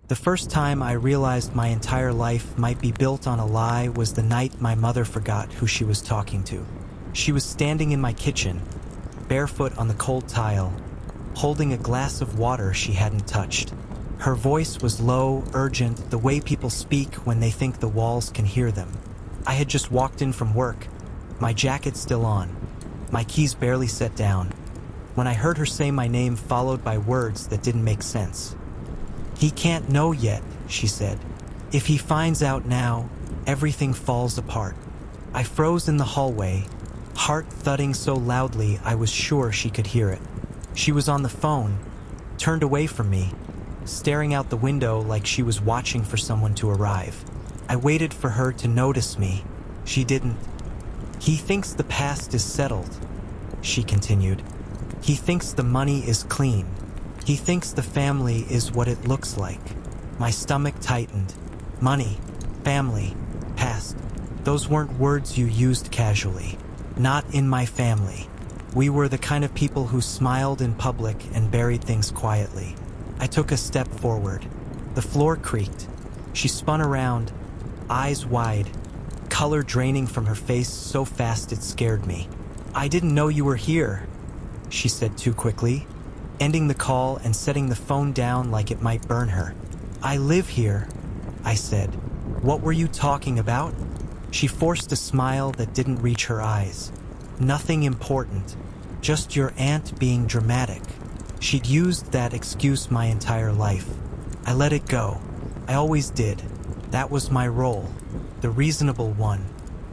The first time I realized my entire life might be built on a lie was the night my mother forgot who she was talking to. She was standing in my kitchen, barefoot on the cold tile, holding a glass of water she hadn't touched. Her voice was low, urgent, the way people speak when they think the walls can hear them. I had just walked in from work, my jacket still on, my keys barely set down, when I heard her say my name followed by words that didn't make sense. "He can't know yet," she said. "If he finds out now, everything falls apart." I froze in the hallway, heart thudding so loudly I was sure she could hear it. She was on the phone, turned away from me, staring out the window like she was watching for someone to arrive. I waited for her to notice me. She didn't. "He thinks the past is settled," she continued. "He thinks the money is clean. He thinks the family is what it looks like." My stomach tightened. Money, family, past. Those weren't words you used casually. Not in my family. We were the kind of people who smiled in public and buried things quietly. I took a step forward. The floor creaked. She spun around, eyes wide, color draining from her face so fast it scared me. "I didn't know you were here," she said too quickly, ending the call and setting the phone down like it might burn her. "I live here," I said. "What were you talking about?" She forced a smile that didn't reach her eyes. "Nothing important, just your aunt being dramatic." She'd used that excuse my entire life. I let it go. I always did. That was my role. The reasonable one,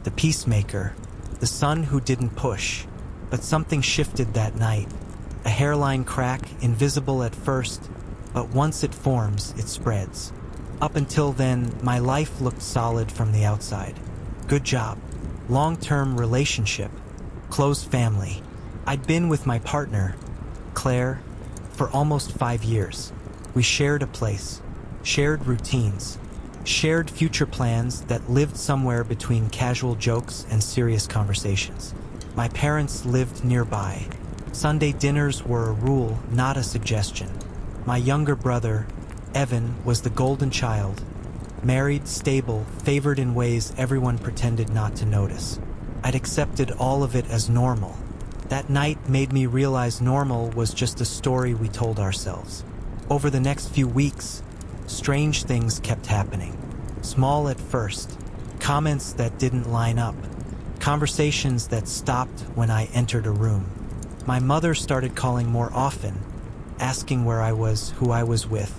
the peacemaker, the son who didn't push. But something shifted that night. A hairline crack, invisible at first, but once it forms, it spreads. Up until then, my life looked solid from the outside. Good job, long-term relationship, close family. I'd been with my partner, Claire, for almost 5 years. We shared a place, shared routines, shared future plans that lived somewhere between casual jokes and serious conversations. My parents lived nearby. Sunday dinners were a rule, not a suggestion. My younger brother, Evan, was the golden child. Married, stable, favored in ways everyone pretended not to notice. I'd accepted all of it as normal. That night made me realize normal was just a story we told ourselves. Over the next few weeks, strange things kept happening. Small at first, comments that didn't line up, conversations that stopped when I entered a room. My mother started calling more often, asking where I was, who I was with.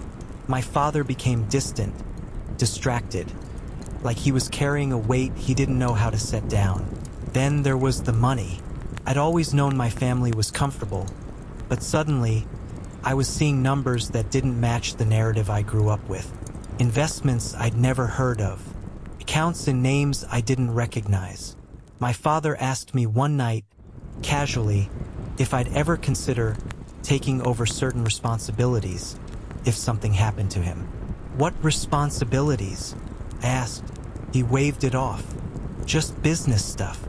My father became distant, distracted, like he was carrying a weight he didn't know how to set down. Then there was the money. I'd always known my family was comfortable, but suddenly, I was seeing numbers that didn't match the narrative I grew up with. Investments I'd never heard of. Accounts in names I didn't recognize. My father asked me one night, casually, if I'd ever consider taking over certain responsibilities if something happened to him. "What responsibilities?" I asked. He waved it off. "Just business stuff."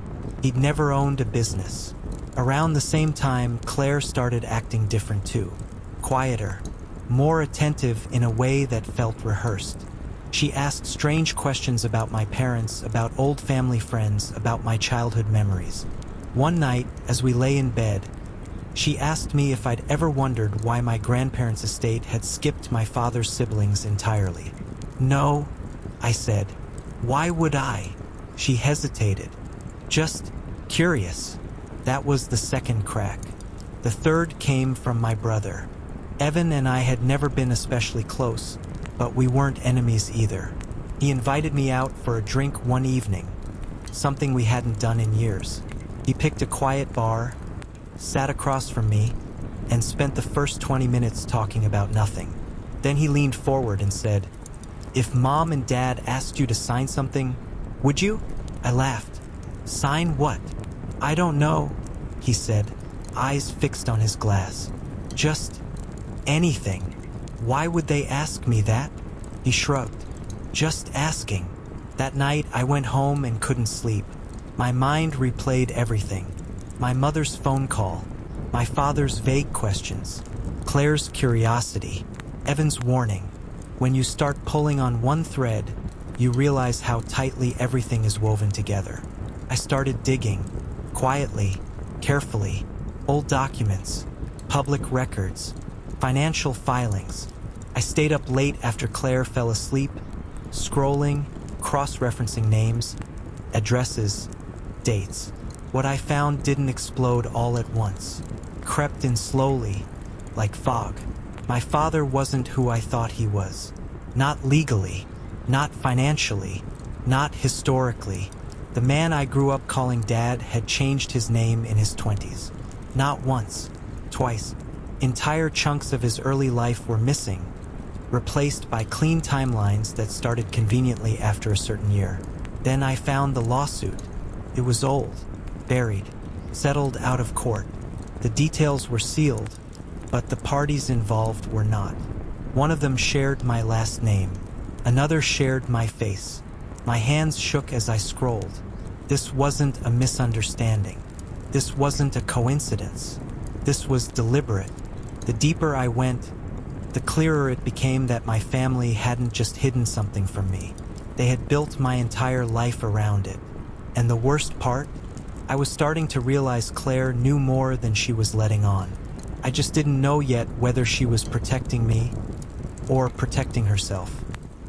He'd never owned a business. Around the same time, Claire started acting different too. Quieter, more attentive in a way that felt rehearsed. She asked strange questions about my parents, about old family friends, about my childhood memories. One night, as we lay in bed, she asked me if I'd ever wondered why my grandparents' estate had skipped my father's siblings entirely. "No," I said. "Why would I?" She hesitated. "Just curious." That was the second crack. The third came from my brother. Evan and I had never been especially close, but we weren't enemies either. He invited me out for a drink one evening, something we hadn't done in years. He picked a quiet bar, sat across from me, and spent the first 20 minutes talking about nothing. Then he leaned forward and said, "If Mom and Dad asked you to sign something, would you?" I laughed. "Sign what?" "I don't know," he said, eyes fixed on his glass. "Just anything." "Why would they ask me that?" He shrugged. "Just asking." That night I went home and couldn't sleep. My mind replayed everything. My mother's phone call, my father's vague questions, Claire's curiosity, Evan's warning. When you start pulling on one thread, you realize how tightly everything is woven together. I started digging, quietly, carefully, old documents, public records, financial filings. I stayed up late after Claire fell asleep, scrolling, cross-referencing names, addresses, dates. What I found didn't explode all at once, crept in slowly, like fog. My father wasn't who I thought he was. Not legally, not financially, not historically. The man I grew up calling Dad had changed his name in his 20s. Not once, twice. Entire chunks of his early life were missing, replaced by clean timelines that started conveniently after a certain year. Then I found the lawsuit. It was old, buried, settled out of court. The details were sealed, but the parties involved were not. One of them shared my last name. Another shared my face. My hands shook as I scrolled. This wasn't a misunderstanding. This wasn't a coincidence. This was deliberate. The deeper I went, the clearer it became that my family hadn't just hidden something from me. They had built my entire life around it. And the worst part? I was starting to realize Claire knew more than she was letting on. I just didn't know yet whether she was protecting me or protecting herself.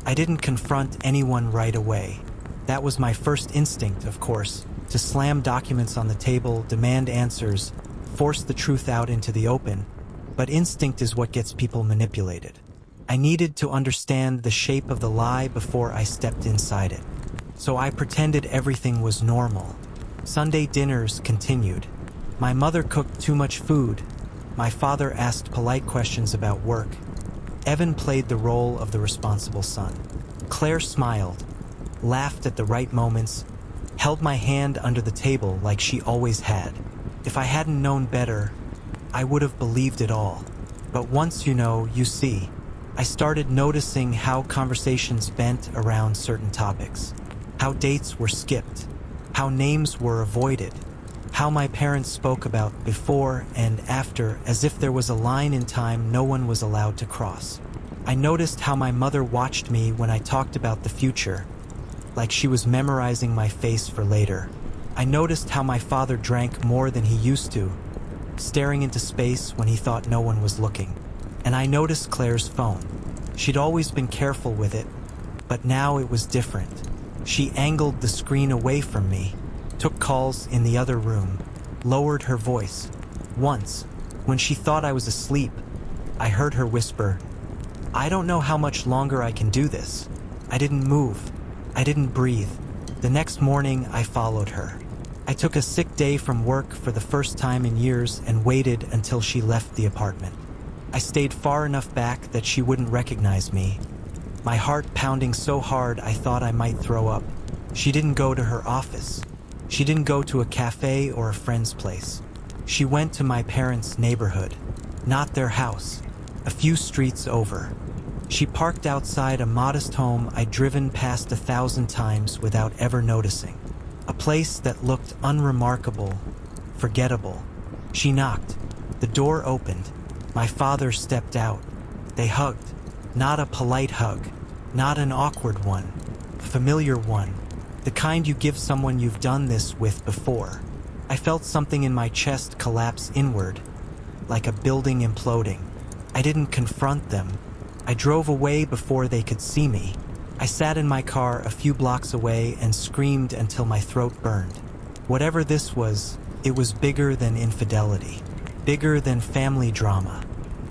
I didn't confront anyone right away. That was my first instinct, of course, to slam documents on the table, demand answers, force the truth out into the open. But instinct is what gets people manipulated. I needed to understand the shape of the lie before I stepped inside it. So I pretended everything was normal. Sunday dinners continued. My mother cooked too much food. My father asked polite questions about work. Evan played the role of the responsible son. Claire smiled, laughed at the right moments, held my hand under the table like she always had. If I hadn't known better, I would have believed it all. But once you know, you see. I started noticing how conversations bent around certain topics, how dates were skipped, how names were avoided, how my parents spoke about before and after as if there was a line in time no one was allowed to cross. I noticed how my mother watched me when I talked about the future, like she was memorizing my face for later. I noticed how my father drank more than he used to, staring into space when he thought no one was looking. And I noticed Claire's phone. She'd always been careful with it, but now it was different. She angled the screen away from me, took calls in the other room, lowered her voice. Once, when she thought I was asleep, I heard her whisper, "I don't know how much longer I can do this." I didn't move. I didn't breathe. The next morning, I followed her. I took a sick day from work for the first time in years and waited until she left the apartment. I stayed far enough back that she wouldn't recognize me, my heart pounding so hard I thought I might throw up. She didn't go to her office. She didn't go to a cafe or a friend's place. She went to my parents' neighborhood, not their house, a few streets over. She parked outside a modest home I'd driven past 1,000 times without ever noticing. A place that looked unremarkable, forgettable. She knocked. The door opened. My father stepped out. They hugged. Not a polite hug. Not an awkward one. A familiar one. The kind you give someone you've done this with before. I felt something in my chest collapse inward, like a building imploding. I didn't confront them. I drove away before they could see me. I sat in my car a few blocks away and screamed until my throat burned. Whatever this was, it was bigger than infidelity, bigger than family drama,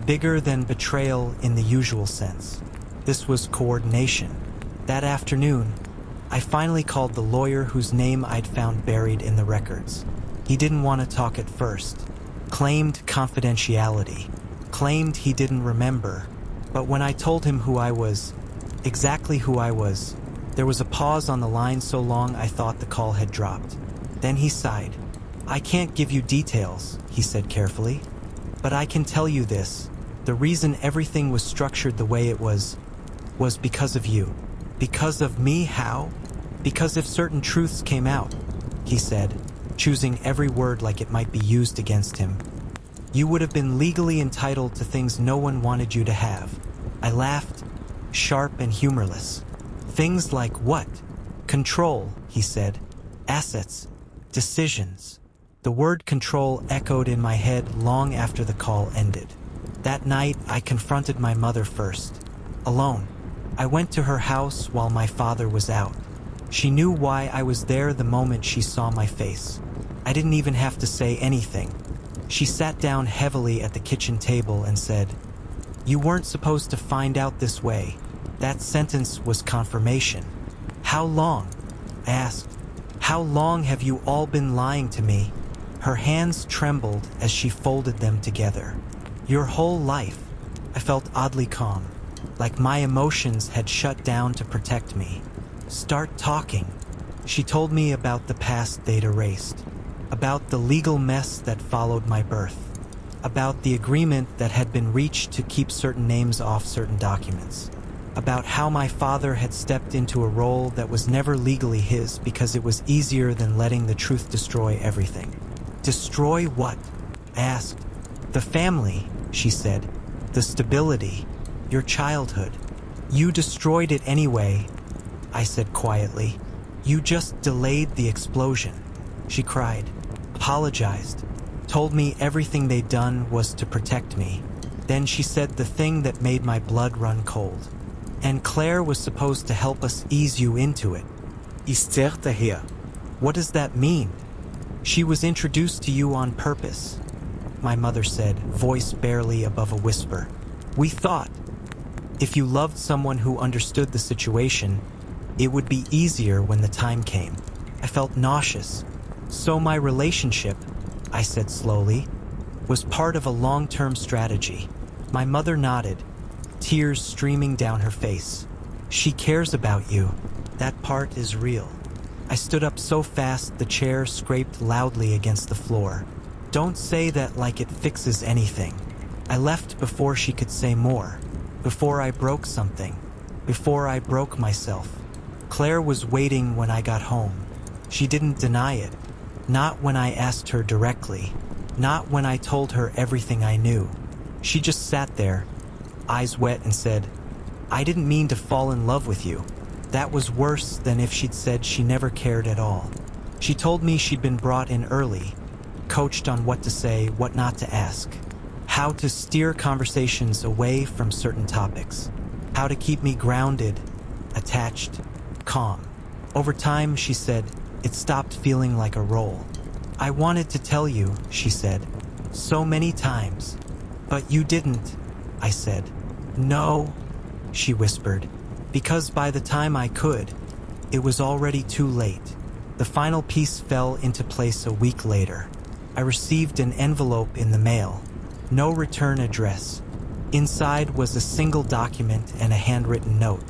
bigger than betrayal in the usual sense. This was coordination. That afternoon, I finally called the lawyer whose name I'd found buried in the records. He didn't want to talk at first, claimed confidentiality, claimed he didn't remember. But when I told him who I was, exactly who I was, there was a pause on the line so long I thought the call had dropped. Then he sighed. "I can't give you details," he said carefully, "but I can tell you this. The reason everything was structured the way it was because of you." "Because of me? How?" "Because if certain truths came out," he said, choosing every word like it might be used against him, "you would have been legally entitled to things no one wanted you to have." I laughed, sharp and humorless. Things like what? Control, he said. Assets. Decisions. The word control echoed in my head long after the call ended. That night, I confronted my mother first. Alone. I went to her house while my father was out. She knew why I was there the moment she saw my face. I didn't even have to say anything. She sat down heavily at the kitchen table and said, "You weren't supposed to find out this way." That sentence was confirmation. "How long?" I asked. "How long have you all been lying to me?" Her hands trembled as she folded them together. "Your whole life." I felt oddly calm, like my emotions had shut down to protect me. "Start talking." She told me about the past they'd erased, about the legal mess that followed my birth, about the agreement that had been reached to keep certain names off certain documents, about how my father had stepped into a role that was never legally his because it was easier than letting the truth destroy everything. "Destroy what?" I asked. "The family," she said. "The stability. Your childhood. You destroyed it anyway," I said quietly. "You just delayed the explosion." She cried, apologized, told me everything they'd done was to protect me. Then she said the thing that made my blood run cold. "And Claire was supposed to help us ease you into it." "Isterte her." "What does that mean?" "She was introduced to you on purpose," my mother said, voice barely above a whisper. "We thought if you loved someone who understood the situation, it would be easier when the time came." I felt nauseous. "So my relationship," I said slowly, "was part of a long-term strategy." My mother nodded, tears streaming down her face. "She cares about you. That part is real." I stood up so fast the chair scraped loudly against the floor. "Don't say that like it fixes anything." I left before she could say more, before I broke something, before I broke myself. Claire was waiting when I got home. She didn't deny it. Not when I asked her directly. Not when I told her everything I knew. She just sat there, eyes wet, and said, "I didn't mean to fall in love with you." That was worse than if she'd said she never cared at all. She told me she'd been brought in early, coached on what to say, what not to ask, how to steer conversations away from certain topics, how to keep me grounded, attached, calm. Over time, she said, it stopped feeling like a role. "I wanted to tell you," she said, "so many times, but you didn't," I said. "No," she whispered, "because by the time I could, it was already too late." The final piece fell into place a week later. I received an envelope in the mail. No return address. Inside was a single document and a handwritten note.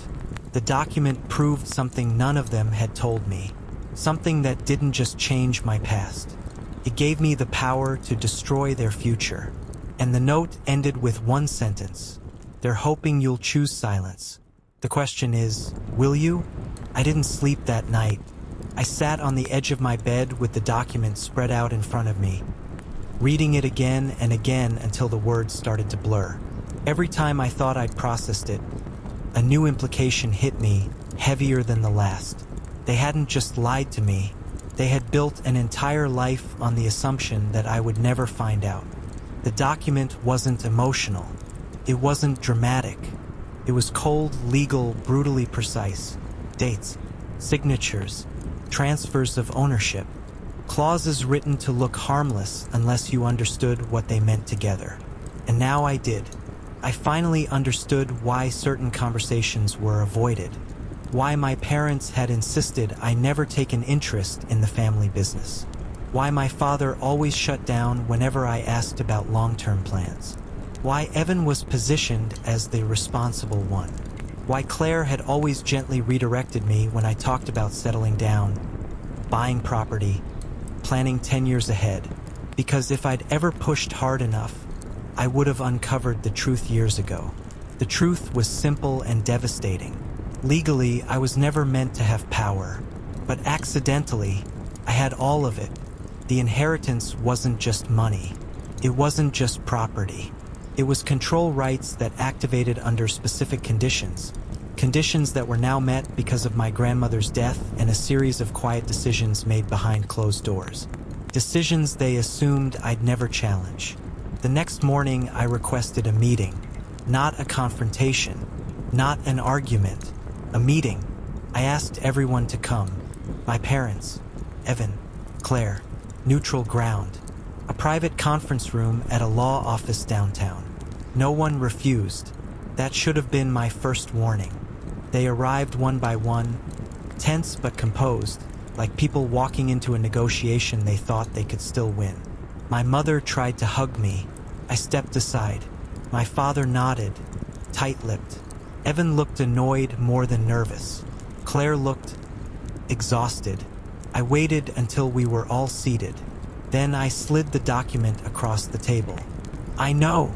The document proved something none of them had told me. Something that didn't just change my past. It gave me the power to destroy their future. And the note ended with one sentence. "They're hoping you'll choose silence. The question is, will you?" I didn't sleep that night. I sat on the edge of my bed with the document spread out in front of me, reading it again and again until the words started to blur. Every time I thought I'd processed it, a new implication hit me, heavier than the last. They hadn't just lied to me. They had built an entire life on the assumption that I would never find out. The document wasn't emotional. It wasn't dramatic. It was cold, legal, brutally precise. Dates, signatures, transfers of ownership. Clauses written to look harmless unless you understood what they meant together. And now I did. I finally understood why certain conversations were avoided. Why my parents had insisted I never take an interest in the family business. Why my father always shut down whenever I asked about long-term plans. Why Evan was positioned as the responsible one. Why Claire had always gently redirected me when I talked about settling down, buying property, planning 10 years ahead. Because if I'd ever pushed hard enough, I would have uncovered the truth years ago. The truth was simple and devastating. Legally, I was never meant to have power, but accidentally, I had all of it. The inheritance wasn't just money. It wasn't just property. It was control rights that activated under specific conditions. conditions that were now met because of my grandmother's death and a series of quiet decisions made behind closed doors. Decisions they assumed I'd never challenge. The next morning, I requested a meeting, not a confrontation, not an argument, a meeting. I asked everyone to come. My parents, Evan, Claire, neutral ground, a private conference room at a law office downtown. No one refused. That should have been my first warning. They arrived one by one, tense but composed, like people walking into a negotiation they thought they could still win. My mother tried to hug me. I stepped aside. My father nodded, tight-lipped. Evan looked annoyed more than nervous. Claire looked exhausted. I waited until we were all seated. Then I slid the document across the table. "I know,"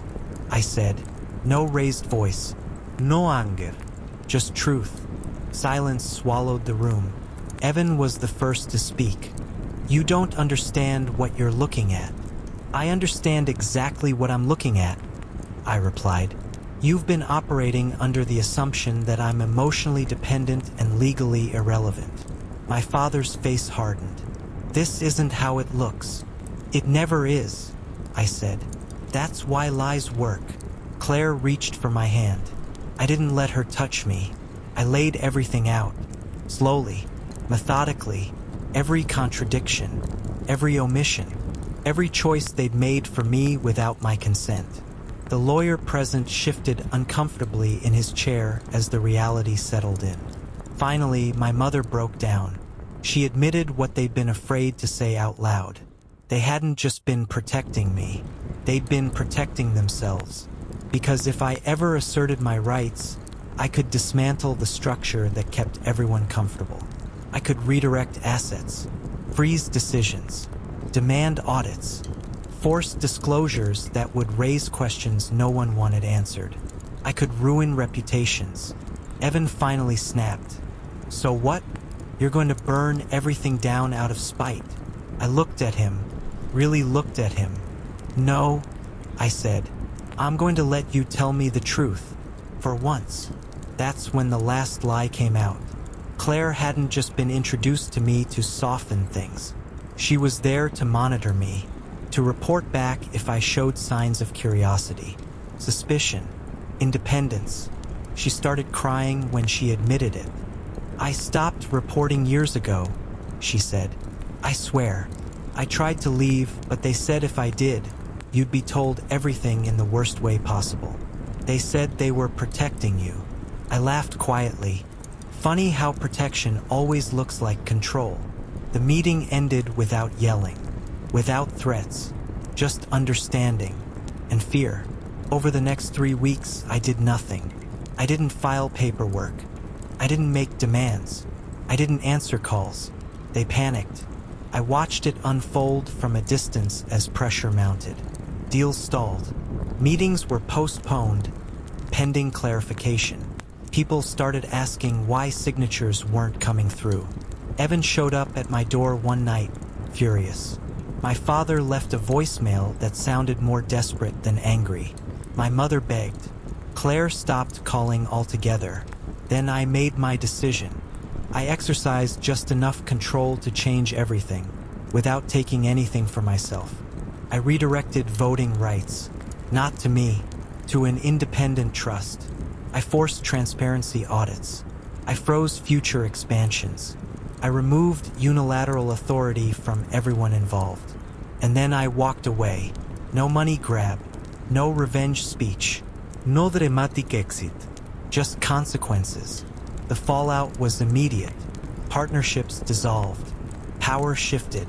I said. No raised voice. No anger. Just truth. Silence swallowed the room. Evan was the first to speak. "You don't understand what you're looking at." "I understand exactly what I'm looking at," I replied. "You've been operating under the assumption that I'm emotionally dependent and legally irrelevant." My father's face hardened. "This isn't how it looks." "It never is," I said. "That's why lies work." Claire reached for my hand. I didn't let her touch me. I laid everything out. Slowly, methodically, every contradiction, every omission, every choice they'd made for me without my consent. The lawyer present shifted uncomfortably in his chair as the reality settled in. Finally, my mother broke down. She admitted what they'd been afraid to say out loud. They hadn't just been protecting me. They'd been protecting themselves. Because if I ever asserted my rights, I could dismantle the structure that kept everyone comfortable. I could redirect assets, freeze decisions, demand audits, force disclosures that would raise questions no one wanted answered. I could ruin reputations. Evan finally snapped. "So what? You're going to burn everything down out of spite?" I looked at him, really looked at him. "No," I said. "I'm going to let you tell me the truth. For once." That's when the last lie came out. Claire hadn't just been introduced to me to soften things. She was there to monitor me, to report back if I showed signs of curiosity, suspicion, independence. She started crying when she admitted it. "I stopped reporting years ago," she said. "I swear. I tried to leave, but they said if I did, you'd be told everything in the worst way possible. They said they were protecting you." I laughed quietly. Funny how protection always looks like control. The meeting ended without yelling, without threats, just understanding and fear. Over the next 3 weeks, I did nothing. I didn't file paperwork. I didn't make demands. I didn't answer calls. They panicked. I watched it unfold from a distance as pressure mounted. Deals stalled. Meetings were postponed, pending clarification. People started asking why signatures weren't coming through. Evan showed up at my door one night, furious. My father left a voicemail that sounded more desperate than angry. My mother begged. Claire stopped calling altogether. Then I made my decision. I exercised just enough control to change everything, without taking anything for myself. I redirected voting rights, not to me, to an independent trust. I forced transparency audits. I froze future expansions. I removed unilateral authority from everyone involved. And then I walked away. No money grab, no revenge speech, no dramatic exit, just consequences. The fallout was immediate. Partnerships dissolved. Power shifted.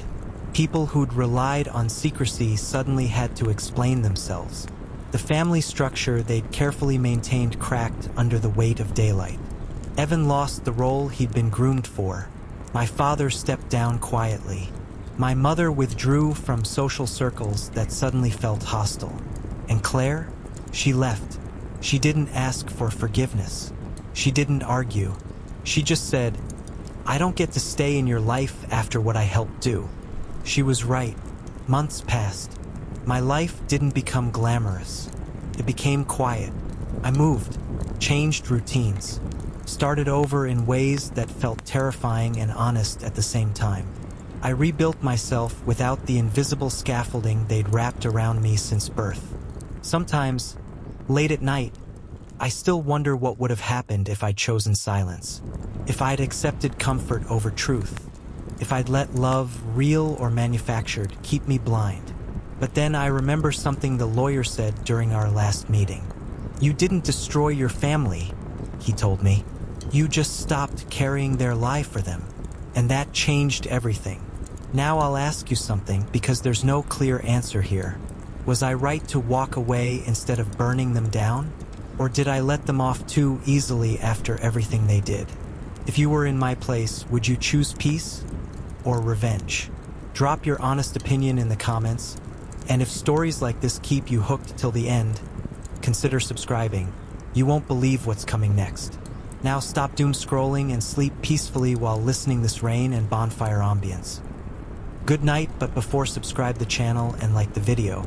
People who'd relied on secrecy suddenly had to explain themselves. The family structure they'd carefully maintained cracked under the weight of daylight. Evan lost the role he'd been groomed for. My father stepped down quietly. My mother withdrew from social circles that suddenly felt hostile. And Claire? She left. She didn't ask for forgiveness. She didn't argue. She just said, "I don't get to stay in your life after what I helped do." She was right. Months passed. My life didn't become glamorous. It became quiet. I moved, changed routines, started over in ways that felt terrifying and honest at the same time. I rebuilt myself without the invisible scaffolding they'd wrapped around me since birth. Sometimes, late at night, I still wonder what would have happened if I'd chosen silence, if I'd accepted comfort over truth, if I'd let love, real or manufactured, keep me blind. But then I remember something the lawyer said during our last meeting. "You didn't destroy your family," he told me. "You just stopped carrying their lie for them." And that changed everything. Now I'll ask you something, because there's no clear answer here. Was I right to walk away instead of burning them down? Or did I let them off too easily after everything they did? If you were in my place, would you choose peace or revenge? Drop your honest opinion in the comments. And if stories like this keep you hooked till the end, consider subscribing. You won't believe what's coming next. Now stop doom scrolling and sleep peacefully while listening this rain and bonfire ambience. Good night, but before subscribe the channel and like the video.